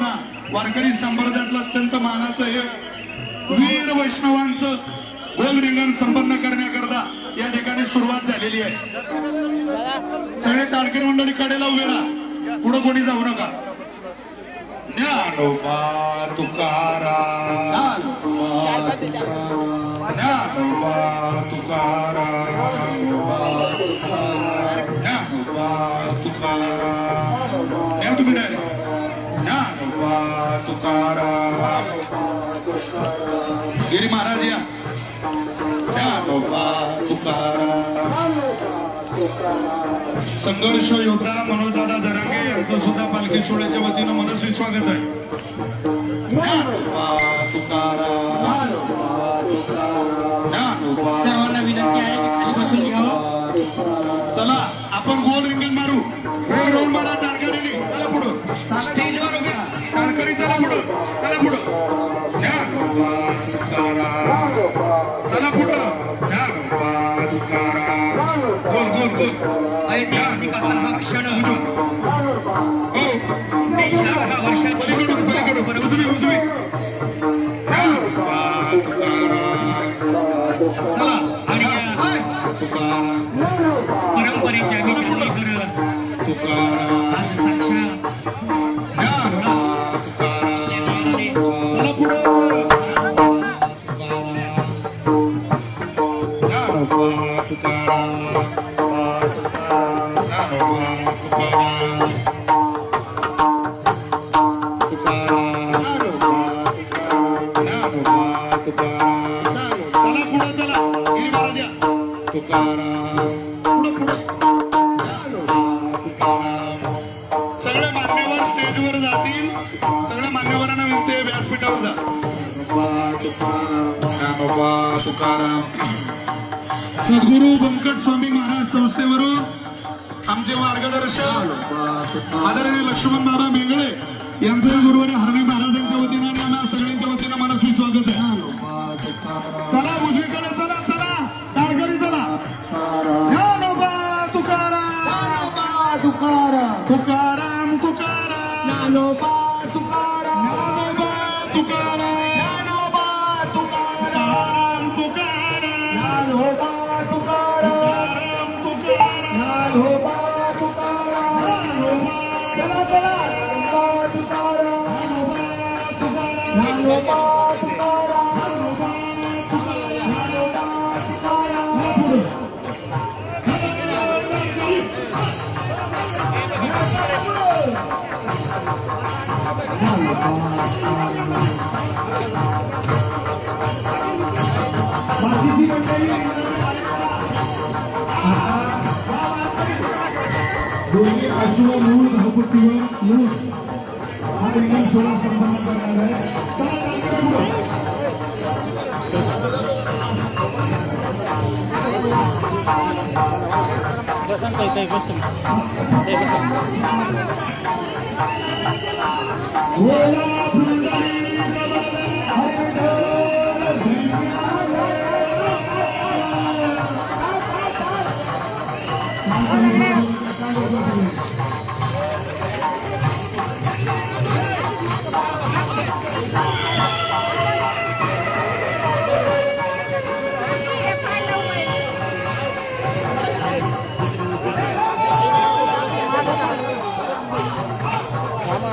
योजना वारकरी संप्रदायातलं अत्यंत मानाचं हे वीर वैष्णवांचं गोल रिंगण संपन्न करण्याकरता या ठिकाणी सुरुवात झालेली आहे. सगळे ताडकरी मंडळी कडेला उभे राहा, पुढे कोणी जाऊ नका. ज्ञानोबा तुकाराम, ज्ञानोबा तुकाराम, ज्ञानोबा तुकाराम. या तुम्ही नाही, ज्ञानोबा तुकाराम. गिरी महाराज या. ज्ञानोबा तुकाराम. संघर्ष योद्धा मनोजदादा जरांगे यांचं सुद्धा पालखी सोहळ्याच्या वतीनं मनस्वी स्वागत आहे. सर्वांना विनंती आहे की खाली बसून घ्यावं. चला आपण गोल रिंगण मारू. गोल राऊंड मारा टाळकरीने. चला पुढं स्टेजवर उभे टाळकरी. चला पुढं, चला पुढं. चला पुढं. गोल गोल गोल. ऐतिहासिक असा हा क्षण हो देशा वर्षाची पलीकडून पलीकडून बरं उजवी उजवी. चला आणि या परंपरेच्या विचारांवर आज साक्षात सगळे मान्यवर स्टेजवर जातील. सगळ्या मान्यवरांना विनंती आहे व्यासपीठावर जा. सद्गुरू व्यंकट स्वामी महाराज संस्थेवरून आमचे मार्गदर्शक आदरणीय लक्ष्मण बाबा मेंगळे यांचे गुरुवारी हरणे महाराजांच्या वतीनं आणि आम्हा सगळ्यांच्या वतीनं मनस्वी स्वागत आहे. चला उजवीकडे चला, चला टाळकरी चला. ज्ञानोबा तुकाराम, तुकाराम तुकाराम तुकाराम, ज्ञानोबा तुकाराम, ज्ञानोबा तुकाराम, ज्ञानोबा तुकाराम, तुकाराम, ज्ञानोबा तुकाराम, तुकाराम, ज्ञानोबा तुकाराम, चला चला तुकाराम, ज्ञानोबा दोन्ही आजूबा मूळ धावपट्टीवर मूळ हा रिंगण सोहळा संपन्न करणार आहे.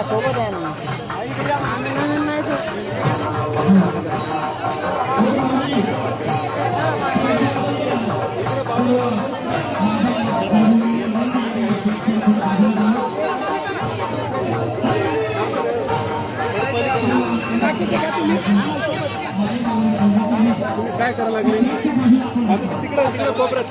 सोबत आहे ना. काय करायला लागले तिकडे तिकडे कोपऱ्यात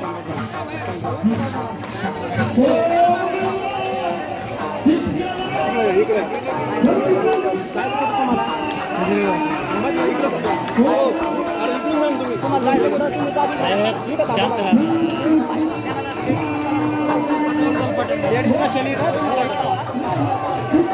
तुम्ही